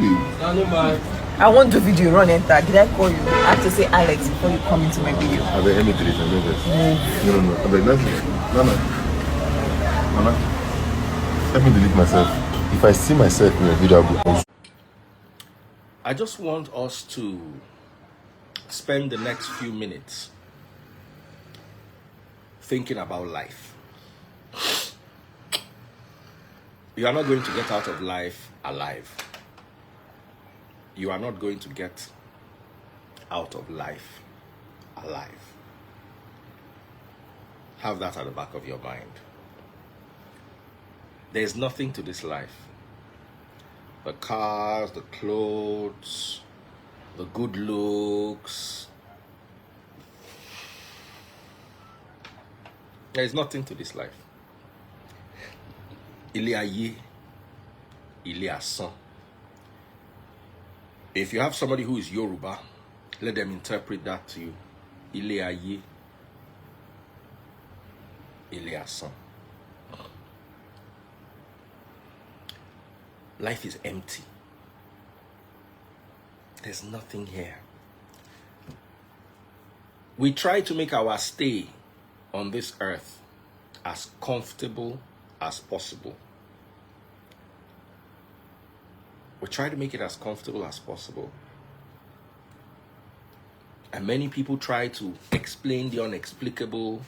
I want the video run enter. Did I call you? I have to say Alex before you come into my video. I beg, let me delete it. No. I beg, Mama, let me delete myself. If I see myself in a video, I just want us to spend the next few minutes thinking about life. You are not going to get out of life alive. You are not going to get out of life alive. Have that at the back of your mind. There's nothing to this life. The cars, the clothes, the good looks. There is nothing to this life. Ilé ayé, ilé asán. If you have somebody who is Yoruba, let them interpret that to you. Ilé ayé, ilé asán. Life is empty. There's nothing here. We try to make our stay on this earth as comfortable as possible. We try to make it as comfortable as possible. And many people try to explain the unexplicable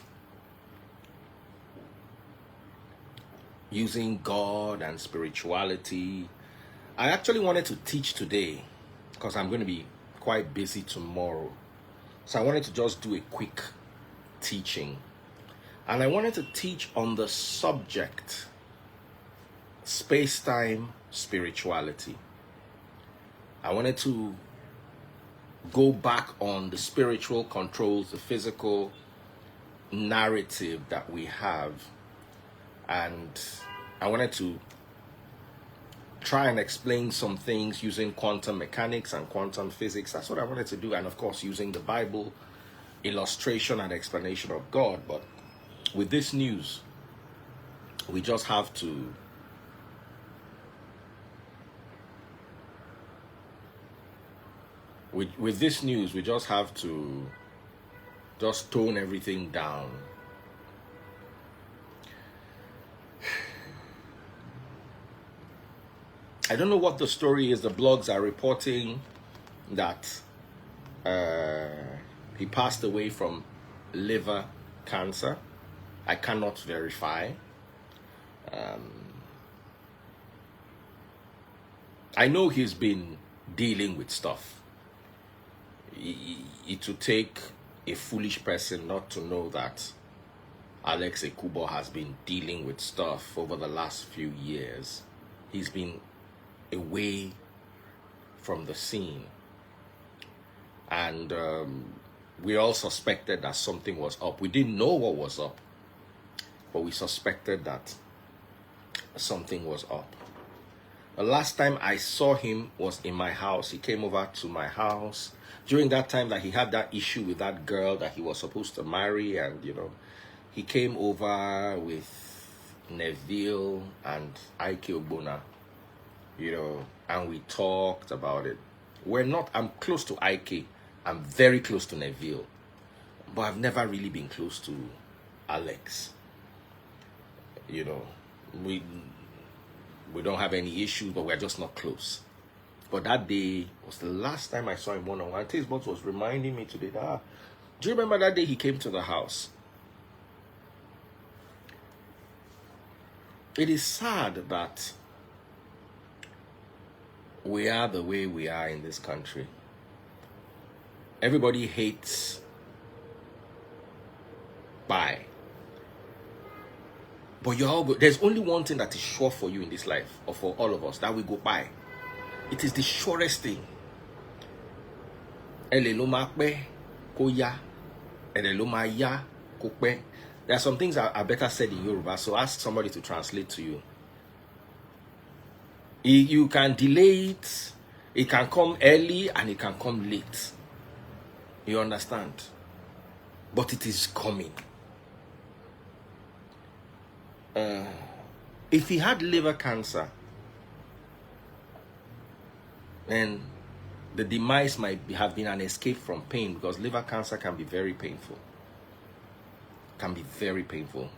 using God and spirituality. I actually wanted to teach today because I'm going to be quite busy tomorrow. So I wanted to just do a quick teaching. And I wanted to teach on the subject, space-time spirituality. I wanted to go back on the spiritual controls, the physical narrative that we have. And I wanted to try and explain some things using quantum mechanics and quantum physics. That's what I wanted to do. And of course, using the Bible, illustration and explanation of God. But with this news, we just have to with this news, we just have to just tone everything down. I don't know what the story is. The blogs are reporting that he passed away from liver cancer. I cannot verify. I know he's been dealing with stuff. It would take a foolish person not to know that Alexx Ekubo has been dealing with stuff over the last few years. He's been away from the scene. And we all suspected that something was up. We didn't know what was up, but we suspected that something was up. The last time I saw him was in my house. He came over to my house during that time that he had that issue with that girl that he was supposed to marry. And, you know, he came over with Neville and Ike Obona, you know, and we talked about it. I'm close to Ike. I'm very close to Neville, but I've never really been close to Alex. You know, we don't have any issues, but we're just not close. But that day was the last time I saw him one-on-one. Taste Buds was reminding me today that, do you remember that day he came to the house? It is sad that we are the way we are in this country. Everybody hates buy. But you're all good. There's only one thing that is sure for you in this life, or for all of us, that we go buy. It is the surest thing. There are some things that are better said in Yoruba, so ask somebody to translate to you. You can delay it, it can come early and it can come late. You understand? But it is coming. If he had liver cancer, And the demise might have been an escape from pain, because liver cancer can be very painful. Can be very painful.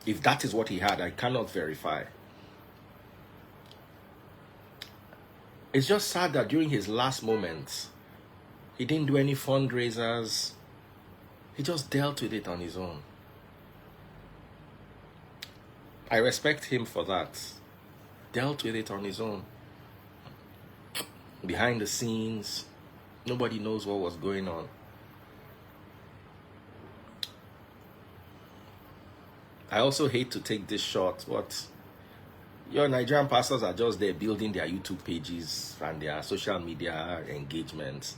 If that is what he had, I cannot verify. It's just sad that during his last moments, he didn't do any fundraisers. He just dealt with it on his own. I respect him for that. Dealt with it on his own. Behind the scenes, nobody knows what was going on. I also hate to take this short, but your Nigerian pastors are just there building their YouTube pages and their social media engagements.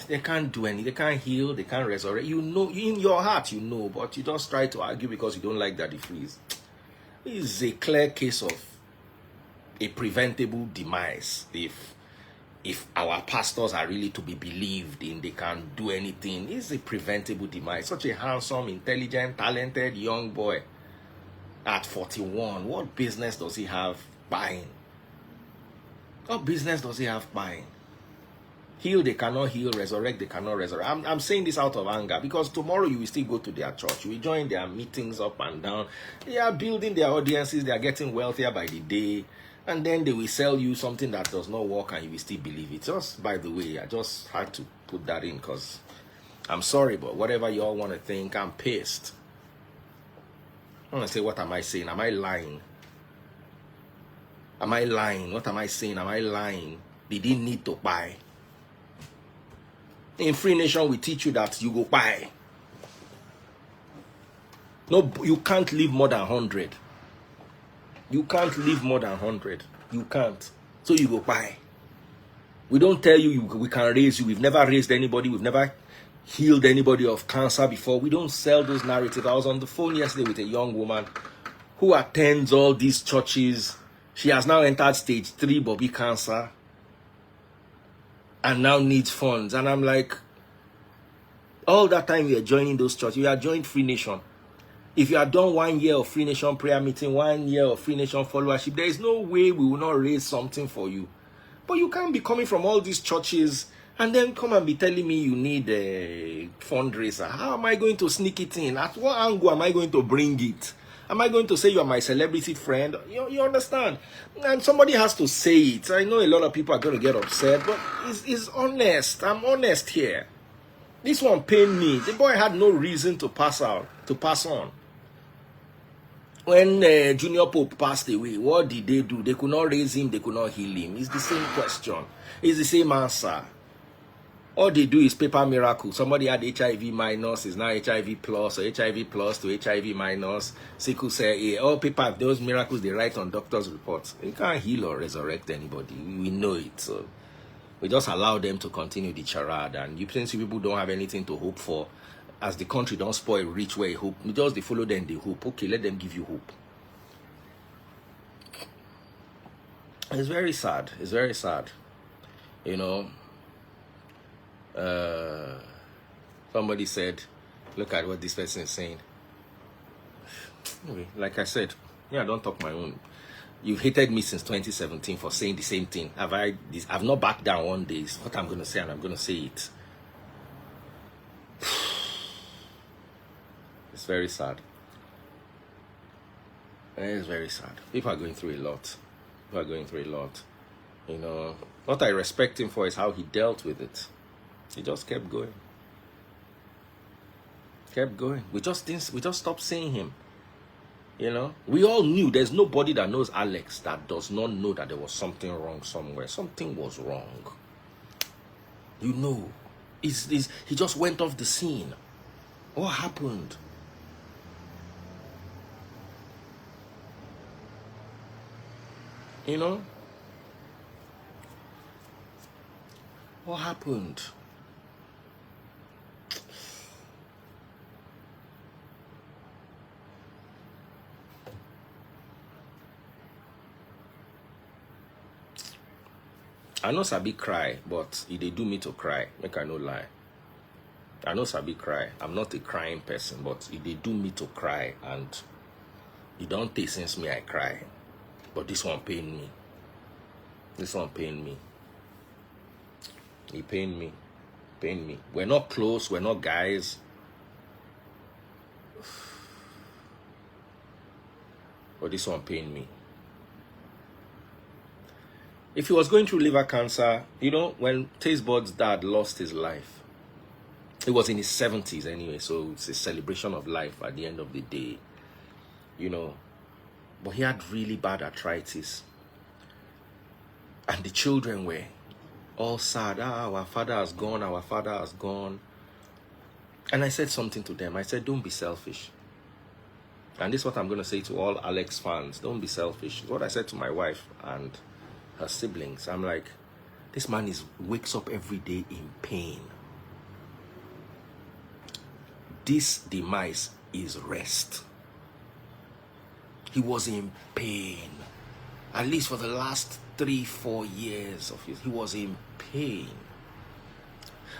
They can't do anything. They can't heal. They can't resurrect. You know, in your heart, you know, but you just try to argue because you don't like Daddy Freeze. This is a clear case of a preventable demise. If our pastors are really to be believed in, they can do anything. It's a preventable demise. Such a handsome, intelligent, talented young boy at 41. What business does he have buying? What business does he have buying? Heal, they cannot heal. Resurrect, they cannot resurrect. I'm saying this out of anger, because tomorrow you will still go to their church. You will join their meetings up and down. They are building their audiences. They are getting wealthier by the day. And then they will sell you something that does not work and you will still believe it. Just by the way, I just had to put that in, because I'm sorry, but whatever you all want to think, I'm pissed. I want to say, what am I saying? Am I lying? Am I lying? What am I saying? Am I lying? They didn't need to buy. In Free Nation, we teach you that you go buy. No, you can't live more than 100. You can't live more than 100. You can't. So you go buy. We don't tell you we can raise you. We've never raised anybody. We've never healed anybody of cancer before. We don't sell those narratives. I was on the phone yesterday with a young woman who attends all these churches. She has now entered stage 3 Bobby cancer and now needs funds. And I'm like, all that time you are joining those churches, you are joined Free Nation. If you have done 1 year of Free Nation prayer meeting, 1 year of Free Nation followership, there is no way we will not raise something for you. But you can't be coming from all these churches and then come and be telling me you need a fundraiser. How am I going to sneak it in? At what angle am I going to bring it? Am I going to say you are my celebrity friend? You understand? And somebody has to say it. I know a lot of people are going to get upset, but it's honest. I'm honest here. This one pained me. The boy had no reason to pass on. When Junior Pope passed away, what did they do? They could not raise him. They could not heal him. It's the same question. It's the same answer. All they do is paper miracle. Somebody had HIV minus, is now HIV plus, or HIV plus to HIV minus. Sickle cell, all paper, those miracles they write on doctors' reports. You can't heal or resurrect anybody. We know it. So we just allow them to continue the charade. And you since people don't have anything to hope for, as the country don't spoil rich where hope, just they follow them, they hope. Okay, let them give you hope. It's very sad. It's very sad. You know, somebody said, look at what this person is saying. Anyway, like I said, yeah, I don't talk my own. You've hated me since 2017 for saying the same thing. I've not backed down one day. It's what I'm going to say, and I'm going to say it. It's very sad. It's very sad. People are going through a lot. People are going through a lot. You know, what I respect him for is how he dealt with it. He just kept going. Kept going. We just stopped seeing him. You know, we all knew there's nobody that knows Alex that does not know that there was something wrong somewhere. Something was wrong. You know, he just went off the scene. What happened? You know? What happened? I know Sabi cry, but they do me to cry. Make I no lie. I know Sabi cry. I'm not a crying person, but they do me to cry, and it don't take since me I cry. But this one pain me. This one pained me. He pained me. Pained me. We're not close. We're not guys. But this one pained me. If he was going through liver cancer, you know, when Taste Bud's dad lost his life, it was in his 70s anyway, so it's a celebration of life at the end of the day, you know. But he had really bad arthritis. And the children were all sad. Our father has gone, our father has gone. And I said something to them. I said, don't be selfish. And this is what I'm going to say to all Alex fans. Don't be selfish. It's what I said to my wife and her siblings. I'm like, this man wakes up every day in pain. This demise is rest. He was in pain. At least for the last 3-4 years of his, he was in pain.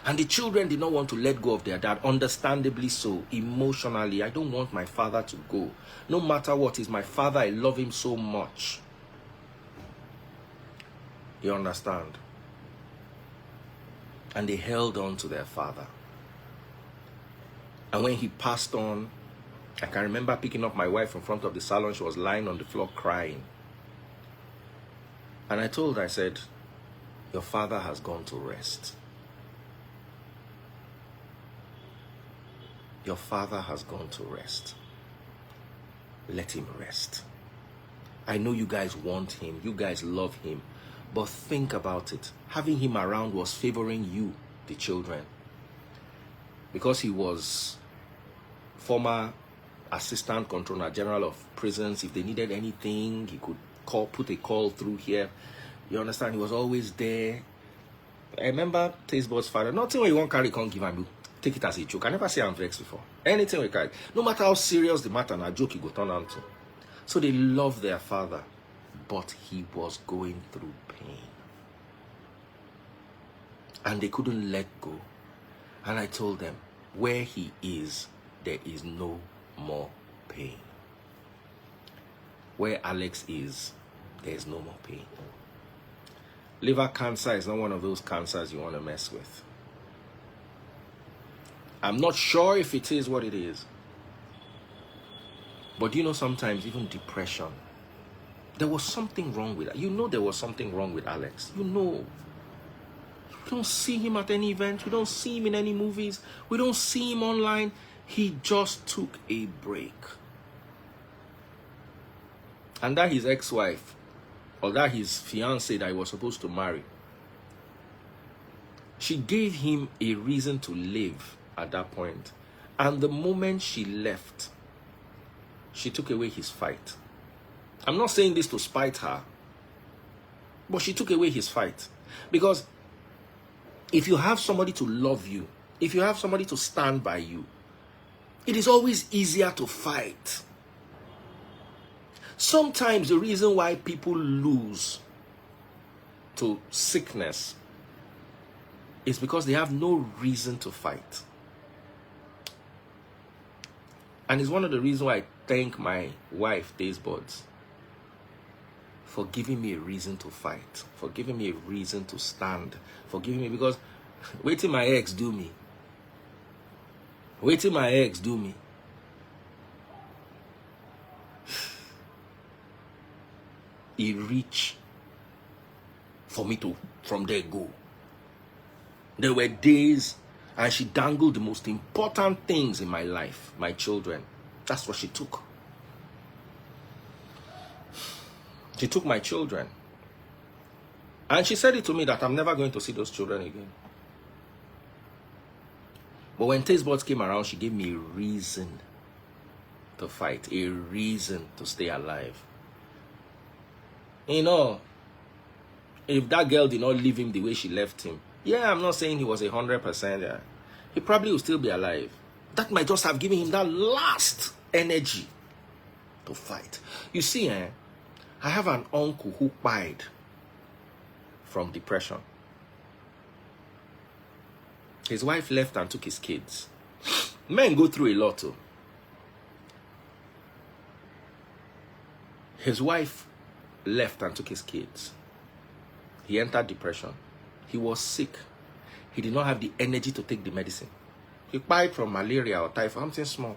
And the children did not want to let go of their dad, understandably so, emotionally. I don't want my father to go. No matter what, he's my father. I love him so much. You understand? And they held on to their father. And when he passed on, I can remember picking up my wife in front of the salon. She was lying on the floor crying. And I told her, I said, your father has gone to rest. Your father has gone to rest. Let him rest. I know you guys want him. You guys love him. But think about it. Having him around was favoring you, the children. Because he was former assistant controller general of prisons. If they needed anything, he could put a call through here. You understand? He was always there. I remember Taste Bud's father. Nothing when you won't carry, can't give him. Take it as a joke. I never say I'm vexed before. Anything we carry. No matter how serious the matter, a joke he go turn on to. So they love their father. But he was going through pain. And they couldn't let go. And I told them, where he is, there is no more pain. Where Alex is, there is no more pain. Liver cancer is not one of those cancers you want to mess with. I'm not sure if it is what it is. But you know, sometimes even depression, there was something wrong with that. You know there was something wrong with Alex. You know. We don't see him at any event. We don't see him in any movies. We don't see him online. He just took a break. And that his ex-wife, or that his fiancée that he was supposed to marry, she gave him a reason to live at that point. And the moment she left, she took away his fight. I'm not saying this to spite her, but she took away his fight. Because if you have somebody to love you, if you have somebody to stand by you, it is always easier to fight. Sometimes the reason why people lose to sickness is because they have no reason to fight. And it's one of the reasons why I thank my wife, Taste Buds, for giving me a reason to fight, for giving me a reason to stand, for giving me, because wait till my ex do me. Wait till my ex do me. He reached for me to, from there, go. There were days, and she dangled the most important things in my life, my children. That's what she took. She took my children. And she said it to me that I'm never going to see those children again. But when Taste Buds came around, she gave me a reason to fight, a reason to stay alive. You know, if that girl did not leave him the way she left him, yeah, I'm not saying he was 100%. Yeah, he probably would still be alive. That might just have given him that last energy to fight. You see, I have an uncle who died from depression. His wife left and took his kids. Men go through a lot too. His wife left and took his kids. He entered depression. He was sick. He did not have the energy to take the medicine. He died from malaria or typhoid, something small.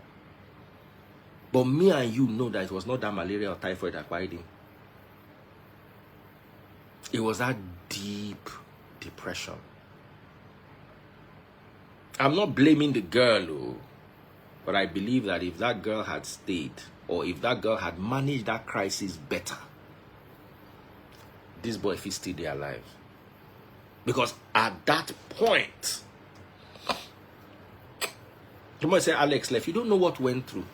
But me and you know that it was not that malaria or typhoid that died him. It was that deep depression. I'm not blaming the girl, but I believe that if that girl had stayed, or if that girl had managed that crisis better, this boy is still there alive. Because at that point, you might say, Alex left. You don't know what went through.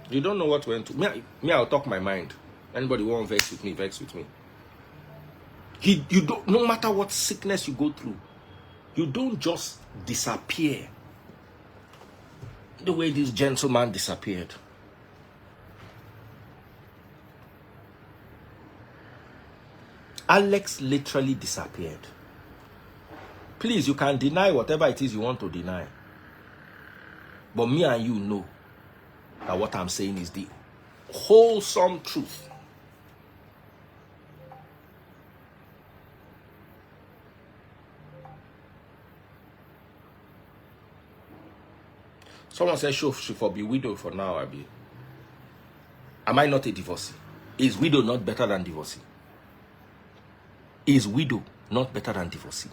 You don't know what went through. Me, I'll talk my mind. Anybody won't vex with me, vex with me. You don't, no matter what sickness you go through, you don't just disappear the way this gentleman disappeared. Alex literally disappeared. Please, you can deny whatever it is you want to deny. But me and you know that what I'm saying is the wholesome truth. Someone said she should be widow for now, Abi. Am I not a divorcee? Is widow not better than divorcee? Is widow not better than divorcee?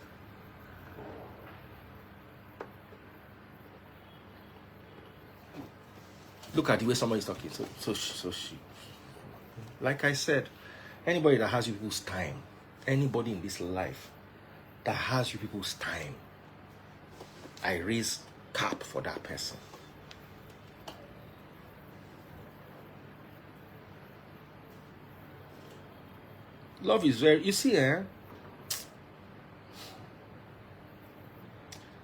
Look at the way somebody is talking. So she. Like I said, anybody that has you people's time, anybody in this life that has you people's time, I raise cap for that person. Love is very, you see,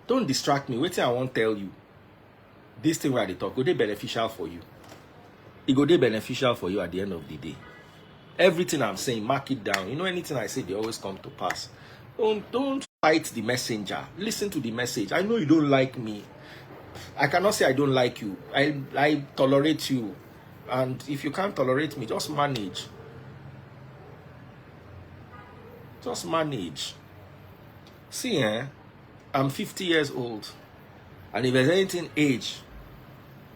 don't distract me. Wait till I won't tell you. This thing where they talk, go they beneficial for you. It go they beneficial for you at the end of the day. Everything I'm saying, mark it down. You know, anything I say, they always come to pass. Don't fight the messenger. Listen to the message. I know you don't like me. I cannot say I don't like you. I tolerate you. And if you can't tolerate me, just manage. Just manage. See, I'm 50 years old. And if there's anything age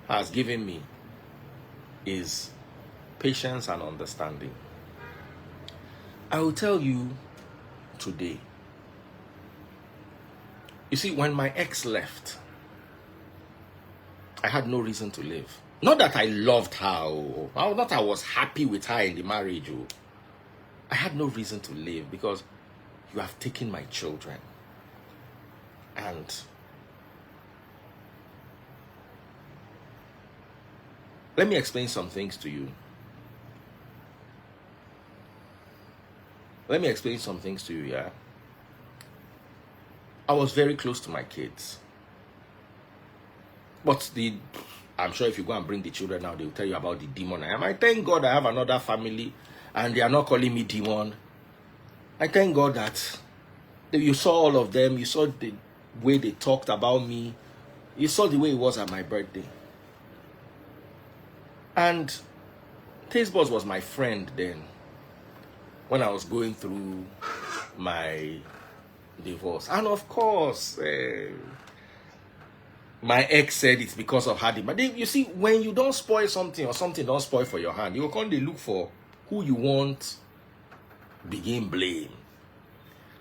has given me, is patience and understanding. I will tell you today. You see, when my ex left, I had no reason to live. Not that I loved her, or not that I was happy with her in the marriage. I had no reason to live because you have taken my children. And let me explain some things to you. Yeah. I was very close to my kids. But I'm sure if you go and bring the children now, they will tell you about the demon I am. I thank God I have another family and they are not calling me demon. I thank God that you saw all of them. You saw the way they talked about me. You saw the way it was at my birthday. And Taste Buds was my friend then when I was going through my divorce. And of course, my ex said it's because of her. But you see, when you don't spoil something or something don't spoil for your hand, you will come to look for who you want, begin blame.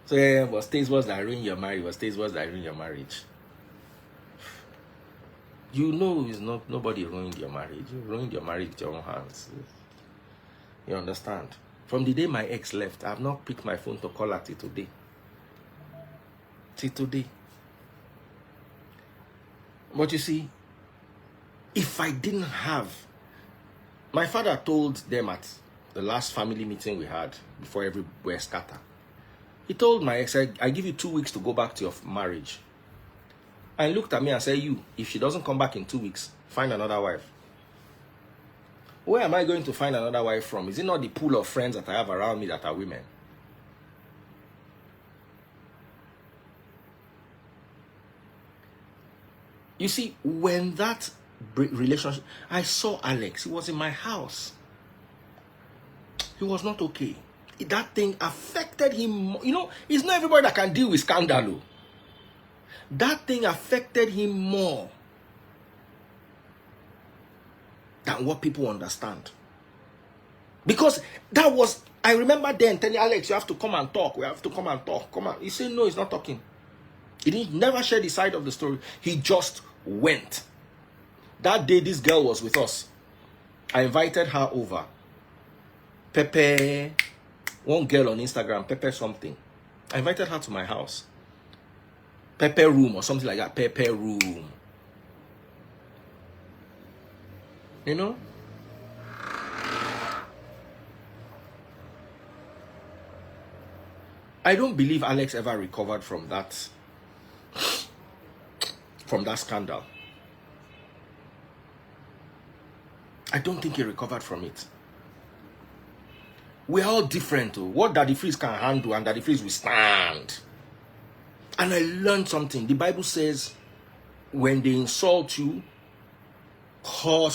So yeah, was Taste Buds that ruined your marriage? Was Taste Buds that ruined your marriage? You know, it's not nobody ruined your marriage. You ruined your marriage with your own hands. You understand? From the day my ex left, I have not picked my phone to call her till today. Till today. But you see, if I didn't have, my father told them at the last family meeting we had before everywhere scattered. He told my ex, I give you 2 weeks to go back to your marriage. And he looked at me and said, if she doesn't come back in 2 weeks, find another wife. Where am I going to find another wife from? Is it not the pool of friends that I have around me that are women? You see, when that relationship, I saw Alex. He was in my house. He was not okay. that thing affected him. You know, it's not everybody that can deal with scandal. That thing affected him more than what people understand. Because that was, I remember then telling Alex, you have to come and talk. We have to come and talk. Come on. He said, no, he's not talking. He didn't never share the side of the story. He just went. That day, this girl was with us. I invited her over. Pepe, one girl on Instagram, Pepe something. I invited her to my house. Pepe room or something like that. Pepe room. You know? I don't believe Alex ever recovered from that scandal. I don't think he recovered from it. We're all different. What Daddy Freeze can handle and Daddy Freeze will stand. And I learned something. The Bible says when they insult you, pray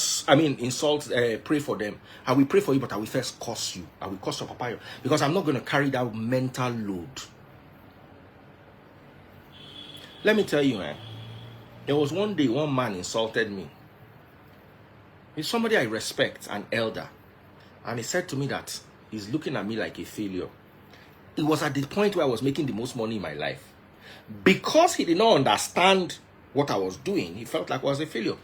for them. I will pray for you, but I will first curse you. I will curse your papa, because I'm not going to carry that mental load. Let me tell you, there was one day one man insulted me. It's somebody I respect, an elder. And he said to me that he's looking at me like a failure. It was at the point where I was making the most money in my life. Because he did not understand what I was doing, he felt like I was a failure.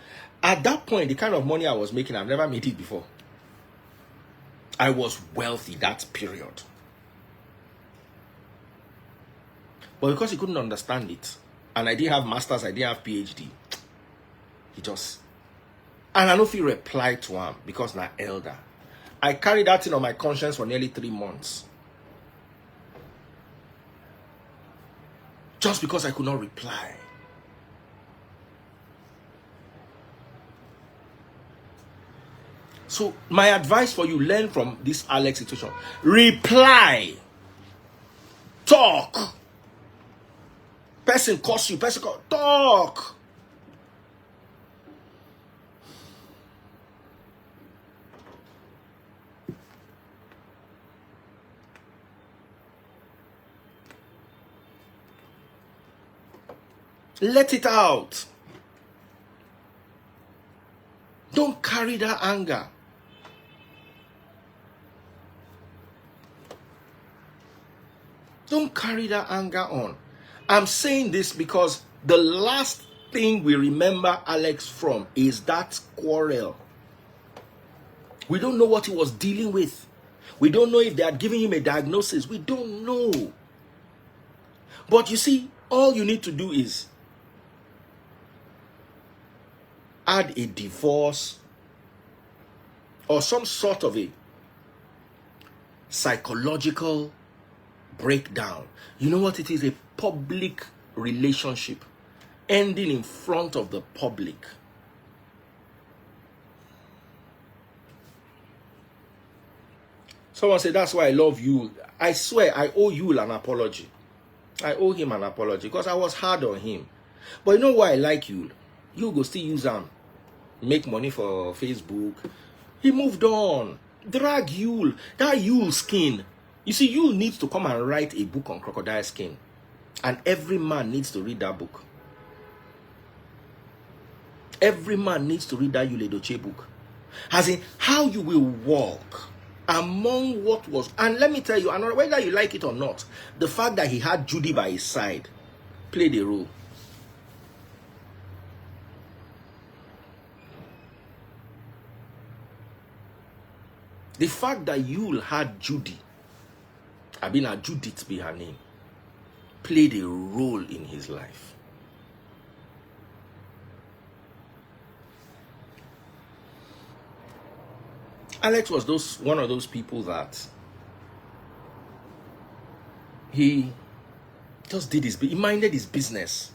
At that point, the kind of money I was making, I've never made it before. I was wealthy that period. But because he couldn't understand it, and I didn't have masters, I didn't have PhD, he just... And I don't feel reply to him because I'm elder. I carried that thing on my conscience for nearly 3 months. Just because I could not reply. So my advice for you, learn from this Alex situation. Reply. Talk. Person curse you, person curse. Talk. Let it out. Don't carry that anger. Don't carry that anger on. I'm saying this because the last thing we remember Alex from is that quarrel. We don't know what he was dealing with. We don't know if they had given him a diagnosis. We don't know. But you see, all you need to do is add a divorce or some sort of a psychological breakdown. You know what it is? A public relationship ending in front of the public. Someone said, that's why I love you. I swear I owe you an apology. I owe him an apology because I was hard on him. But you know why I like you? You go still use them. Make money for Facebook. He moved on. Drag Yule. That Yule skin. You see, Yule needs to come and write a book on crocodile skin. And every man needs to read that book. Every man needs to read that Yule Edochie book. As in, how you will walk among what was... And let me tell you, and whether you like it or not, the fact that he had Judy by his side played a role. The fact that Yule had Judy, Judith be her name, played a role in his life. Alex was one of those people that he just did he minded his business.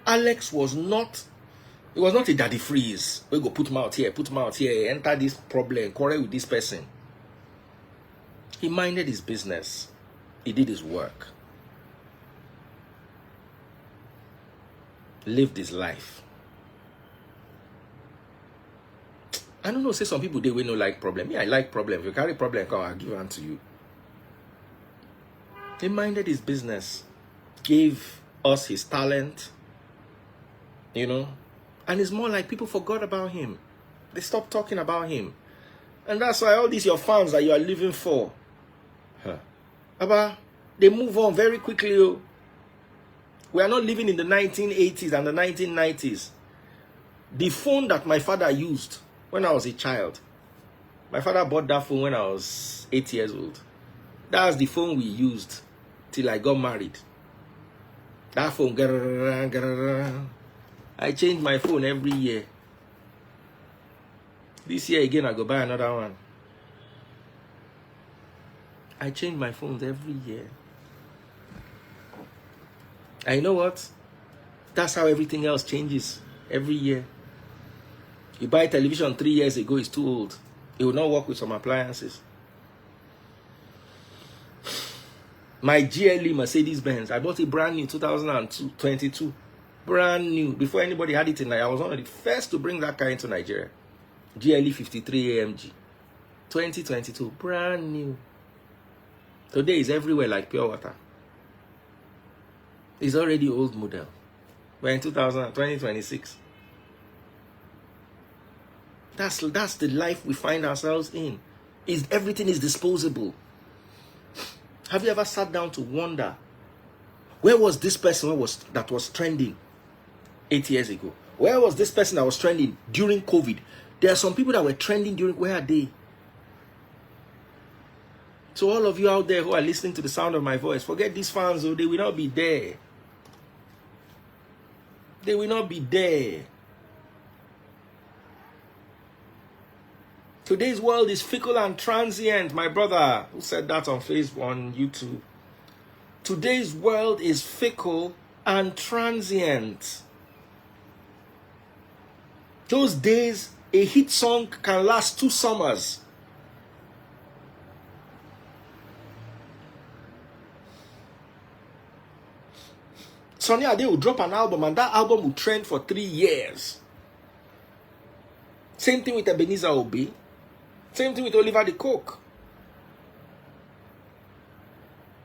Alex was not... It was not a Daddy Freeze. We go put him out here, enter this problem, quarrel with this person. He minded his business. He did his work. Lived his life. I don't know, say some people they will not like problem. Me, I like problem. If you carry problem, come, I'll give it to you. He minded his business, gave us his talent, you know. And it's more like people forgot about him. They stopped talking about him. And that's why all these your fans that you are living for, Abba, they move on very quickly. Oh. We are not living in the 1980s and the 1990s. The phone that my father used when I was a child, my father bought that phone when I was 8 years old. That's the phone we used till I got married. That phone, I change my phone every year. This year again, I go buy another one. I change my phones every year. And you know what? That's how everything else changes every year. You buy a television 3 years ago, it's too old. It will not work with some appliances. My GLE Mercedes Benz, I bought it brand new 2022. Brand new. Before anybody had it in Nigeria, I was one of the first to bring that car into Nigeria. GLE 53 AMG. 2022. Brand new. Today is everywhere like pure water. It's already old model. We're in 2026. That's the life we find ourselves in. Everything is disposable. Have you ever sat down to wonder, where was this person that was trending 8 years ago? Where was this person that was trending during COVID? There are some people that were trending during, where are they? So all of you out there who are listening to the sound of my voice, forget these fans, oh, they will not be there. They will not be there. Today's world is fickle and transient. My brother who said that on Facebook, on YouTube. Today's world is fickle and transient. Those days, a hit song can last 2 summers. Sunny Ade will drop an album and that album will trend for 3 years. Same thing with Ebenezer Obey. Same thing with Oliver the Cook.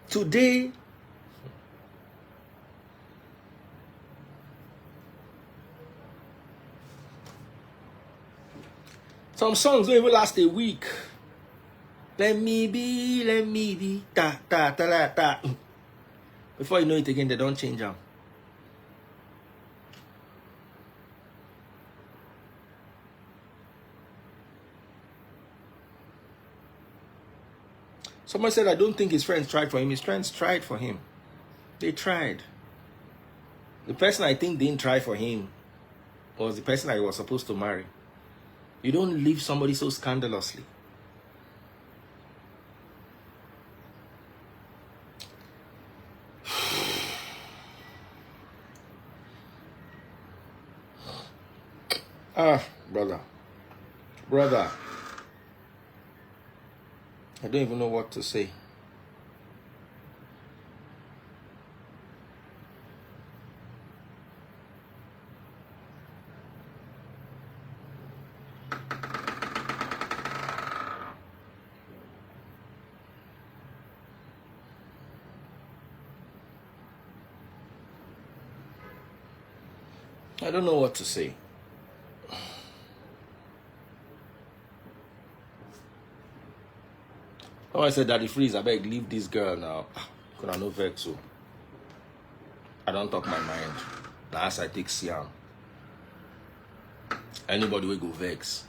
Today, some songs don't even last a week. Let me be, ta, ta, ta, ta, ta. Before you know it again, they don't change them. Someone said, I don't think his friends tried for him. His friends tried for him. They tried. The person I think didn't try for him was the person I was supposed to marry. You don't leave somebody so scandalously. Brother. I don't even know what to say. I don't know what to say. Oh, I said, Daddy Freeze, I beg, leave this girl now. Could I no vex so? I don't talk my mind. Last I take Siam. Anybody will go vex.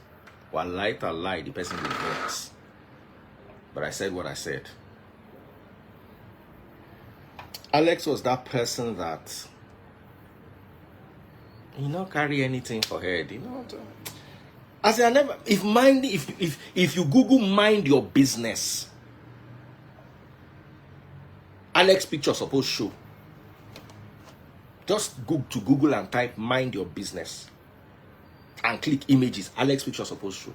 Well, lie, the person will vex. But I said what I said. Alex was that person that not carry anything for head, As I never, if you Google mind your business, Alex picture supposed show. Just go to Google and type mind your business and click images. Alex picture supposed show.